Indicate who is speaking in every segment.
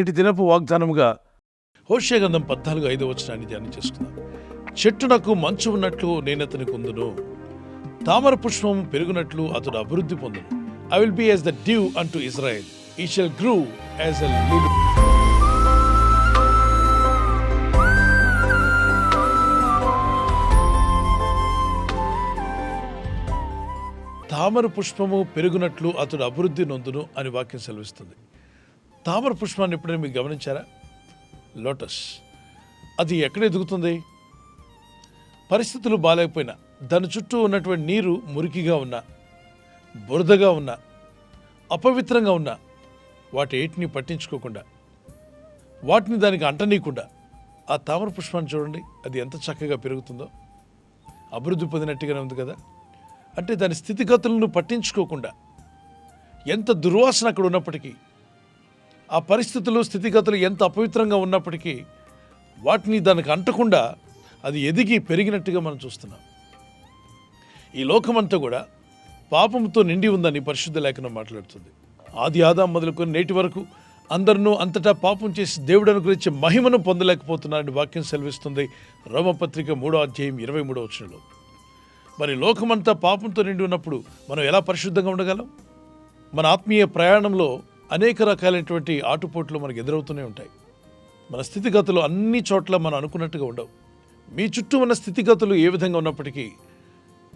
Speaker 1: నేటి దినపు వాగ్దానముగా హోషేయ గ్రంథం 14:5 ధ్యానం చేసుకుందాం. చెట్టునకు మంచు ఉన్నట్లు నేనతని కుందును, తామర పుష్పం పెరుగునట్లు అతడు అభివృద్ధి పొందును. I will be as the dew unto Israel, he shall grow as a lily. తామర పుష్పము పెరుగునట్లు అతడు అభివృద్ధి నొందును అని వాక్యం సెలవిస్తుంది. తామర పుష్పాన్ని ఎప్పుడైనా మీకు గమనించారా? లోటస్ అది ఎక్కడ ఎదుగుతుంది? పరిస్థితులు బాగాలేకపోయినా, దాని చుట్టూ ఉన్నటువంటి నీరు మురికిగా ఉన్నా, బురదగా ఉన్నా, అపవిత్రంగా ఉన్నా, వాటి ఏటిని పట్టించుకోకుండా, వాటిని దానికి అంటనీయకుండా ఆ తామర పుష్పాన్ని చూడండి, అది ఎంత చక్కగా పెరుగుతుందో. అభివృద్ధి పొందినట్టుగానే ఉంది కదా. అంటే దాని స్థితిగతులను పట్టించుకోకుండా, ఎంత దుర్వాసన అక్కడ ఉన్నప్పటికీ, ఆ పరిస్థితులు స్థితిగతులు ఎంత అపవిత్రంగా ఉన్నప్పటికీ వాటిని దానికి అంటకుండా అది ఎదిగి పెరిగినట్టుగా మనం చూస్తున్నాం. ఈ లోకమంతా కూడా పాపంతో నిండి ఉందని పరిశుద్ధ లేఖనం మాట్లాడుతుంది. ఆది ఆదాం మొదలుకొని నేటి వరకు అందరినూ అంతటా పాపం చేసి దేవుడు అనుగ్రహించే మహిమను పొందలేకపోతున్నారని వాక్యం సెలవిస్తుంది. రోమపత్రిక 3:23 మరి లోకమంతా పాపంతో నిండి ఉన్నప్పుడు మనం ఎలా పరిశుద్ధంగా ఉండగలం? మన ఆత్మీయ ప్రయాణంలో అనేక రకాలైనటువంటి ఆటుపోట్లు మనకు ఎదురవుతూనే ఉంటాయి. మన స్థితిగతులు అన్ని చోట్ల మనం అనుకున్నట్టుగా ఉండవు. మీ చుట్టూ ఉన్న స్థితిగతులు ఏ విధంగా ఉన్నప్పటికీ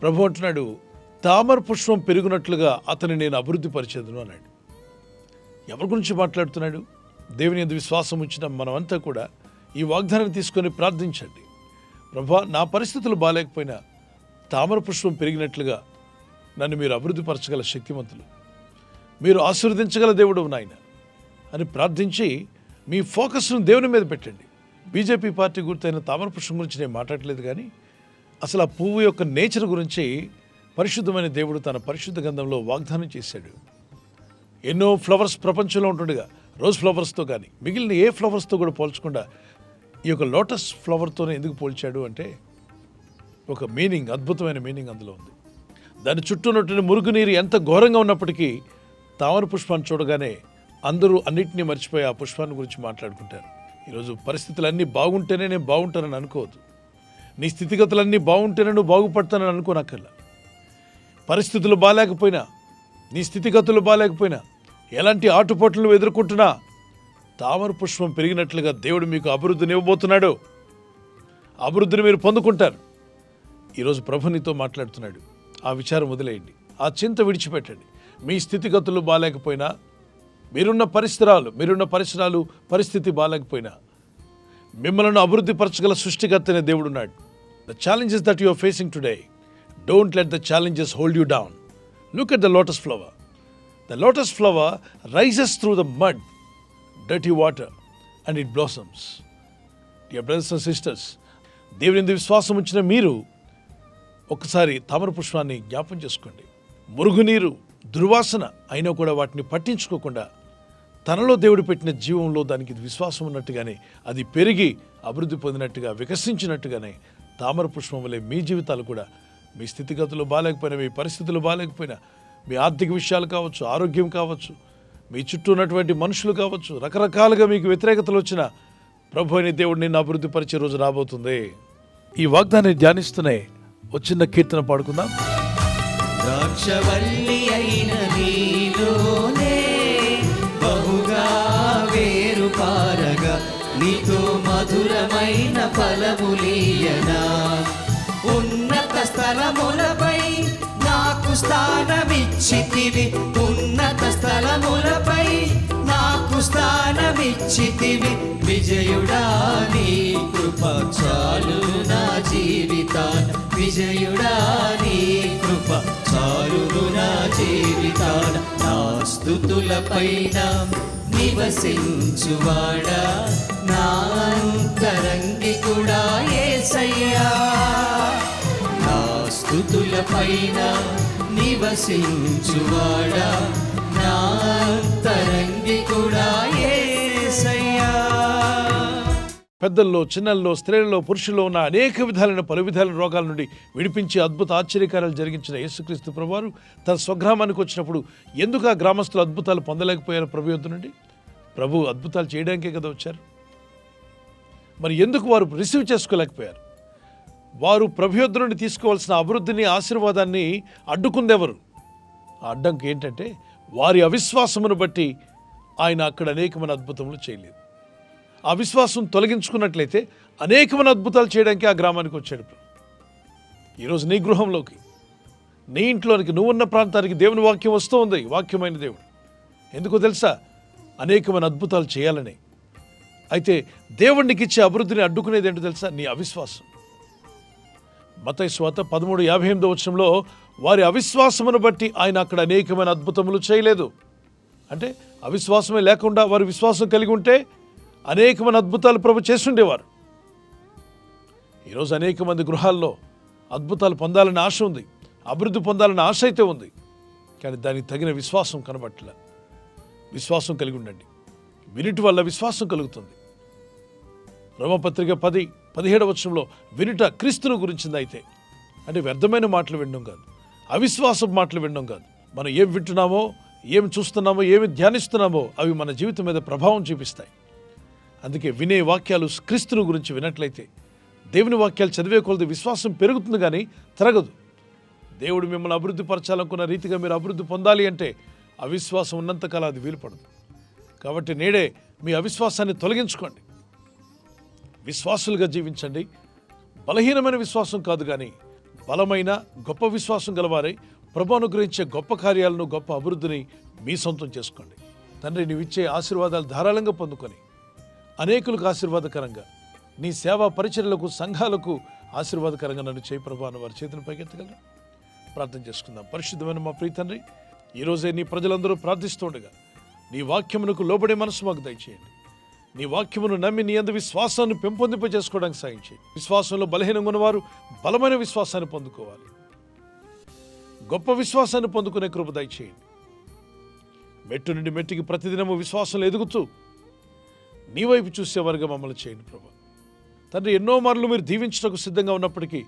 Speaker 1: ప్రభు అంటున్నాడు, తామర పుష్పం పెరుగునట్లుగా అతని నేను అభివృద్ధి పరిచేదును అన్నాడు. ఎవరి గురించి మాట్లాడుతున్నాడు? దేవుని యందు విశ్వాసం ఉంచిన మనమంతా కూడా ఈ వాగ్దానాన్ని తీసుకొని ప్రార్థించండి. ప్రభా, నా పరిస్థితులు బాగాలేకపోయినా తామర పుష్పం పెరిగినట్లుగా నన్ను మీరు అభివృద్ధి పరచగల శక్తిమంతులు, మీరు ఆశీర్వదించగల దేవుడు నాయన అని ప్రార్థించి మీ ఫోకస్ను దేవుని మీద పెట్టండి. బీజేపీ పార్టీ గుర్తైన తామర పుష్పం గురించి నేను మాట్లాడలేదు, కానీ అసలు ఆ పువ్వు యొక్క నేచర్ గురించి పరిశుద్ధమైన దేవుడు తన పరిశుద్ధ గ్రంథంలో వాగ్దానం చేశాడు. ఎన్నో ఫ్లవర్స్ ప్రపంచంలో ఉంటుండగా రోజ్ ఫ్లవర్స్తో కానీ మిగిలిన ఏ ఫ్లవర్స్తో కూడా పోల్చకుండా ఈ యొక్క లోటస్ ఫ్లవర్తోనే ఎందుకు పోల్చాడు అంటే ఒక మీనింగ్, అద్భుతమైన మీనింగ్ అందులో ఉంది. దాని చుట్టూ ఉన్నటువంటి మురుగునీరు ఎంత ఘోరంగా ఉన్నప్పటికీ తామర పుష్పాన్ని చూడగానే అందరూ అన్నింటినీ మర్చిపోయి ఆ పుష్పాన్ని గురించి మాట్లాడుకుంటారు. ఈరోజు పరిస్థితులన్నీ బాగుంటేనే నేను బాగుంటానని అనుకోవద్దు. నీ స్థితిగతులన్నీ బాగుంటేనే నువ్వు బాగుపడతానని అనుకోనక్కర్లా. పరిస్థితులు బాగాలేకపోయినా, నీ స్థితిగతులు బాగాలేకపోయినా, ఎలాంటి ఆటుపోట్లను ఎదుర్కొంటున్నా తామర పుష్పం పెరిగినట్లుగా దేవుడు మీకు అభివృద్ధిని ఇవ్వబోతున్నాడు. అభివృద్ధిని మీరు పొందుకుంటారు. ఈరోజు ప్రభు నీతో మాట్లాడుతున్నాడు. ఆ విచారం వదిలేయండి, ఆ చింత విడిచిపెట్టండి. మీ స్థితిగతులు బాగాలేకపోయినా, మీరున్న పరిస్థితి బాగాలేకపోయినా మిమ్మల్ని అభివృద్ధి పరచగల సృష్టికర్త అనే దేవుడు ఉన్నాడు. The challenges that you are facing today, don't let the challenges hold you down. Look at the lotus flower. The lotus flower rises through the mud, dirty water and it blossoms. Dear brothers and sisters, దేవుని విశ్వాసం ఉంచిన మీరు ఒకసారి తామర పుష్పాన్ని జ్ఞాపం చేసుకోండి. మురుగునీరు, దుర్వాసన అయినా కూడా వాటిని పట్టించుకోకుండా తనలో దేవుడు పెట్టిన జీవంలో దానికి విశ్వాసం ఉన్నట్టుగానే అది పెరిగి అభివృద్ధి పొందినట్టుగా, వికసించినట్టుగానే తామర పుష్పం వలె మీ జీవితాలు కూడా, మీ స్థితిగతులు బాగాలేకపోయినా, మీ పరిస్థితులు బాగాలేకపోయినా, మీ ఆర్థిక విషయాలు కావచ్చు, ఆరోగ్యం కావచ్చు, మీ చుట్టూ ఉన్నటువంటి మనుషులు కావచ్చు, రకరకాలుగా మీకు వ్యతిరేకతలు వచ్చిన ప్రభు అనే దేవుడు నిన్ను అభివృద్ధి పరిచే రోజు రాబోతుంది. ఈ వాగ్దాన్ని ధ్యానిస్తూనే ఒక చిన్న కీర్తన పాడుకుందాం.
Speaker 2: ద్రాక్షవల్లి అయిన నీలోనే బహుగా వేరు పారగా, నీతో మధురమైన ఫలములీయనా. ఉన్నత స్థలములపై నాకు స్థానమిచ్చితివి, ఉన్నత స్థలములపై నాకు స్థానమిచ్చితివి. విజయుడా నీ కృప చాలు నా జీవితాన, విజయుడా నీ కృప చాలును నా జీవితాన. నా స్తుతులపైన నివసించువాడా, నా అంతరంగికుడా యేసయ్యా. నా స్తుతులపైన నివసించువాడా, నా అంతరంగికుడా యేసయ్యా.
Speaker 1: పెద్దల్లో, చిన్నల్లో, స్త్రీలలో, పురుషుల్లో ఉన్న అనేక విధాలైన పలు విధాలైన రోగాల నుండి విడిపించి అద్భుత ఆశ్చర్యకార్యాలు జరిగించిన యేసుక్రీస్తు ప్రభువారు తన స్వగ్రామానికి వచ్చినప్పుడు ఎందుకు ఆ గ్రామస్తులు అద్భుతాలు పొందలేకపోయారు ప్రభు యొద్ద నుండి? ప్రభు అద్భుతాలు చేయడానికే కదా వచ్చారు. మరి ఎందుకు వారు రిసీవ్ చేసుకోలేకపోయారు? వారు ప్రభు యొద్ద నుండి తీసుకోవాల్సిన అభివృద్ధిని, ఆశీర్వాదాన్ని అడ్డుకుందెవరు? ఆ అడ్డంకి ఏంటంటే వారి అవిశ్వాసమును బట్టి ఆయన అక్కడ అనేకమైన అద్భుతములు చేయలేదు. ఆ విశ్వాసం తొలగించుకున్నట్లయితే అనేకమైన అద్భుతాలు చేయడానికి ఆ గ్రామానికి వచ్చాడు. ఈరోజు నీ గృహంలోకి, నీ ఇంట్లోనికి, నువ్వున్న ప్రాంతానికి దేవుని వాక్యం వస్తూ ఉంది. వాక్యమైన దేవుడు ఎందుకో తెలుసా? అనేకమైన అద్భుతాలు చేయాలని. అయితే దేవుడికి ఇచ్చే అభివృద్ధిని అడ్డుకునేది ఏంటో తెలుసా? నీ అవిశ్వాసం. మత్తయి సువార్త 13:58 వారి అవిశ్వాసమును బట్టి ఆయన అక్కడ అనేకమైన అద్భుతములు చేయలేదు. అంటే అవిశ్వాసమే లేకుండా వారు విశ్వాసం కలిగి ఉంటే అనేకమైన అద్భుతాలు ప్రభు చేస్తుండేవారు. ఈరోజు అనేక మంది గృహాల్లో అద్భుతాలు పొందాలని ఆశ ఉంది, అభివృద్ధి పొందాలని ఆశ అయితే ఉంది, కానీ దానికి తగిన విశ్వాసం కనబట్టలే. విశ్వాసం కలిగి ఉండండి. వినుట వల్ల విశ్వాసం కలుగుతుంది. రోమపత్రిక 10:17 వినుట క్రీస్తును గురించింది. అయితే అంటే వ్యర్థమైన మాటలు వినడం కాదు, అవిశ్వాసపు మాటలు వినడం కాదు. మనం ఏం వింటున్నామో, ఏమి చూస్తున్నామో, ఏమి ధ్యానిస్తున్నామో అవి మన జీవితం మీద ప్రభావం చూపిస్తాయి. అందుకే వినే వాక్యాలు క్రీస్తును గురించి వినట్లయితే, దేవుని వాక్యాలు చదివే కొలది విశ్వాసం పెరుగుతుంది కానీ తరగదు. దేవుడు మిమ్మల్ని అభివృద్ధి పరచాలనుకున్న రీతిగా మీరు అభివృద్ధి పొందాలి అంటే అవిశ్వాసం ఉన్నంతకాలం అది వీలుపడదు. కాబట్టి నేడే మీ అవిశ్వాసాన్ని తొలగించుకోండి, విశ్వాసులుగా జీవించండి. బలహీనమైన విశ్వాసం కాదు కానీ బలమైన గొప్ప విశ్వాసం గలవారై ప్రభు అనుగ్రహించే గొప్ప కార్యాలను, గొప్ప అభివృద్ధిని మీ సొంతం చేసుకోండి. తండ్రి, నీవిచ్చే ఆశీర్వాదాలు ధారాళంగా పొందుకొని అనేకులకు ఆశీర్వాదకరంగా, నీ సేవా పరిచర్యలకు, సంఘాలకు ఆశీర్వాదకరంగా నన్ను చేయి ప్రభు అని వారి చేతులను పైకెత్తగలరు. ప్రార్థన చేసుకుందాం. పరిశుద్ధమైన మా ప్రియ తండ్రి, ఈరోజే నీ ప్రజలందరూ ప్రార్థిస్తుండగా నీ వాక్యమునకు లోబడే మనసు మాకు దయచేయండి. నీ వాక్యమును నమ్మి నీ యందు విశ్వాసాన్ని పెంపొందింపజేసుకోవడానికి సాయం చేయండి. విశ్వాసంలో బలహీనంగా ఉన్నవారు బలమైన విశ్వాసాన్ని పొందుకోవాలి, గొప్ప విశ్వాసాన్ని పొందుకునే కృప దయచేయండి. మెట్టు నుండి మెట్టుకి ప్రతిదినము విశ్వాసంలో ఎదుగుతూ నీ వైపు చూసేవారుగా మమ్మల్ని చేయండి ప్రభు. తండ్రి, ఎన్నో మార్లు మీరు దీవించడానికి సిద్ధంగా ఉన్నప్పటికీ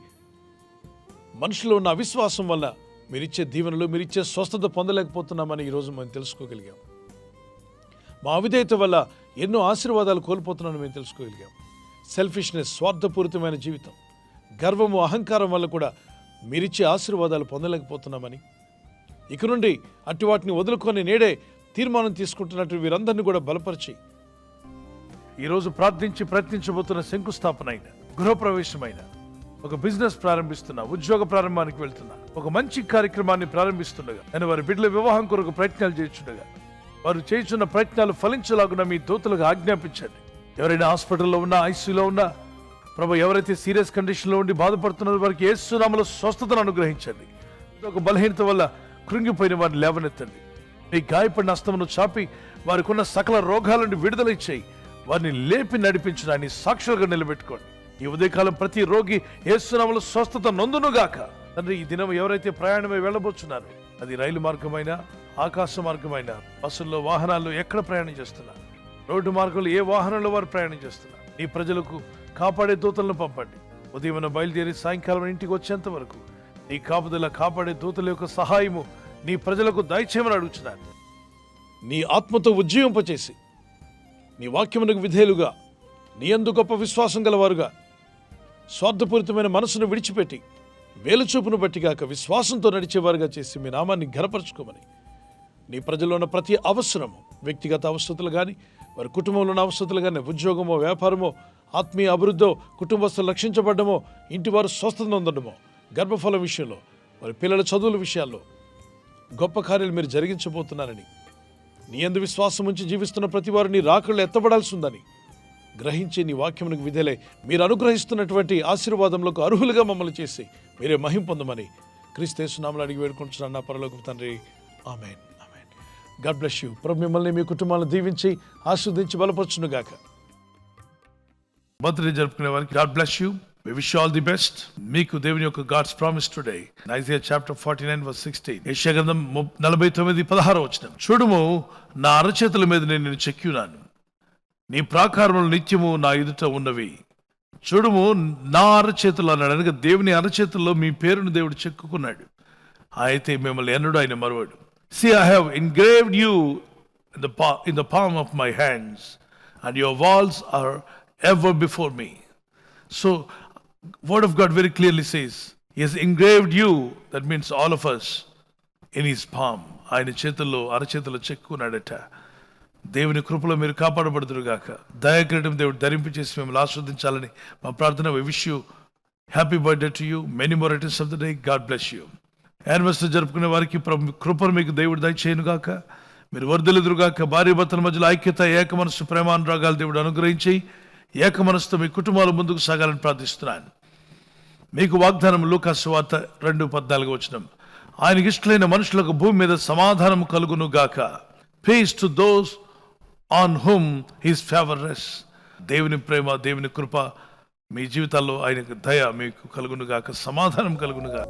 Speaker 1: మనుషులో ఉన్న అవిశ్వాసం వల్ల మీరిచ్చే దీవెనలు, మీరిచ్చే స్వస్థత పొందలేకపోతున్నామని ఈరోజు మేము తెలుసుకోగలిగాం. మా అవిధేయత వల్ల ఎన్నో ఆశీర్వాదాలు కోల్పోతున్నామని మేము తెలుసుకోగలిగాం. సెల్ఫిష్నెస్, స్వార్థపూరితమైన జీవితం, గర్వము, అహంకారం వల్ల కూడా మీరిచ్చే ఆశీర్వాదాలు పొందలేకపోతున్నామని, ఇక నుండి అట్టి వాటిని వదులుకొని నేడే తీర్మానం తీసుకుంటున్నట్టు వీరందరినీ కూడా బలపరిచి ఈరోజు ప్రార్థించి ప్రయత్నించబోతున్న శంకుస్థాపన అయిన, గృహప్రవేశమైన, ఒక బిజినెస్ ప్రారంభిస్తున్నా, ఉద్యోగ ప్రారంభానికి వెళ్తున్నా, ఒక మంచి కార్యక్రమాన్ని ప్రారంభిస్తుండగా, నేను వారి బిడ్డల వివాహం కొరకు ప్రయత్నాలు చేస్తుండగా వారు చేస్తున్న ప్రయత్నాలు ఫలించలాగున మీ దూతలకు ఆజ్ఞాపించండి. ఎవరైనా హాస్పిటల్లో ఉన్నా, ఐసీయూలో ఉన్నా ప్రభు, ఎవరైతే సీరియస్ కండిషన్లో ఉండి బాధపడుతున్నారో వారికి యేసు నామములో స్వస్థతను అనుగ్రహించండి. ఒక బలహీనత వల్ల కృంగిపోయిన వారిని లేవనెత్తండి. మీ గాయపడిన హస్తమును చాపి వారికి ఉన్న సకల రోగాల నుండి విడుదల ఇచ్చేయి. వారిని లేపి నడిపించడాన్ని సాక్షులుగా నిలబెట్టుకోండి. ఈ ఉదయకాలం ప్రతి రోగి యేసు నామములో స్వస్థత నొందునుగాక. తండ్రి, ఈ దినం ఎవరైతే ప్రయాణమై వెళ్ళబోతున్నారు, అది రైలు మార్గమైనా, ఆకాశ మార్గమైన, బస్సుల్లో, వాహనాల్లో ఎక్కడ ప్రయాణం చేస్తున్నారు, రోడ్డు మార్గంలో ఏ వాహనంలో వారు ప్రయాణం చేస్తున్నారు, ఈ ప్రజలకు కాపాడే దూతలను పంపండి. ఉదయం బయలుదేరి సాయంకాలం ఇంటికి వచ్చేంత వరకు నీ కాపుదల, కాపాడే దూతల యొక్క సహాయము నీ ప్రజలకు దయచేయమని అడుగుతున్నాను. నీ ఆత్మతో ఉజ్జీవింపచేసి నీ వాక్యమునకు విధేయులుగా, నీ యందు గొప్ప విశ్వాసం గలవారుగా, స్వార్థపూరితమైన మనసును విడిచిపెట్టి వేలుచూపును బట్టిగాక విశ్వాసంతో నడిచేవారుగా చేసి మీ నామాన్ని ఘనపరచుకోమని, నీ ప్రజల్లో ఉన్న ప్రతి అవసరము, వ్యక్తిగత అవసరతలు కానీ, వారి కుటుంబంలో ఉన్న అవసరతలు కానీ, ఉద్యోగమో, వ్యాపారమో, ఆత్మీయ అభివృద్ధో, కుటుంబస్తులు రక్షించబడ్డమో, ఇంటివారు స్వస్థత నొందడమో, గర్భఫలం విషయంలో, వారి పిల్లల చదువుల విషయాల్లో గొప్ప కార్యాలు మీరు జరిగించబోతున్నారని, నీ యందు విశ్వాసం ఉంచి జీవిస్తున్న ప్రతి వారు నీ రాకళ్ళు ఎత్తబడాల్సి ఉందని గ్రహించి నీ వాక్యమునకు విధేలై మీరు అనుగ్రహిస్తున్నటువంటి ఆశీర్వాదములకు అర్హులుగా మమ్మల్ని చేసి మీరే మహిమ పొందమని క్రీస్తు యేసు నామములో అడిగి వేడుకుంటున్నాను నా పరలోకపు తండ్రి. Amen, amen. God bless you. ప్రభు మిమ్మల్ని, మీ కుటుంబాలను దీవించి ఆశీర్వదించి బలపరచును గాక. బర్త్డే జరుపుకునే వారికి God bless you. We wish you all the best. మీకు దేవుని యొక్క God's promise today. Isaiah chapter 49:16. యెషయా గ్రంథం 49:16. చూడుము, నా అరచేతుల మీద నేను నిన్ను చెక్కియున్నాను, నీ ప్రాకారములు నిత్యము నా ఎదుట ఉన్నవి. చూడుము, నా అరచేతులు అన్నాడు. అనగా దేవుని అరచేతుల్లో మీ పేరును దేవుడు చెక్కుకున్నాడు. అయితే మిమ్మల్ని ఎన్నడూ ఆయన మరువడు. See, I have engraved you in the palm of my hands, and your walls are ever before me. So, Word of God very clearly says, He has engraved you, that means all of us, in His palm. ఆయన చేతుల్లో అరచేతుల్లో చెక్కున్నాడట. దేవుని కృపలో మీరు కాపాడబడుదురుగాక. దయాకిరీటం దేవుడు ధరింపచేసి మిమ్మల్ని ఆస్వాదించాలని మా ప్రార్థన. We wish you happy birthday to you, many more returns of the day. God bless you. Anniversary జరుపుకునే వారికి కృపను మీకు దేవుడు దయచేయునుగాక. మీరు వర్ధిల్లుదురుగాక. భార్య భర్తల మధ్యలో ఐక్యత, ఏక మనస్సు, ప్రేమానురాగాలు దేవుడు అనుగ్రహించి ఏక మనస్సుతో మీ కుటుంబాలు ముందుకు సాగాలని ప్రార్థిస్తున్నాను. మీకు వాగ్దానం లూకా సువార్త 2:14 ఆయనకి ఇష్టలైన మనుషులకు భూమి మీద సమాధానం కలుగును గాక. Peace to those on whom his favour rests. దేవుని ప్రేమ, దేవుని కృప మీ జీవితాల్లో, ఆయన దయ మీకు కలుగును గాక, సమాధానం కలుగును గాక.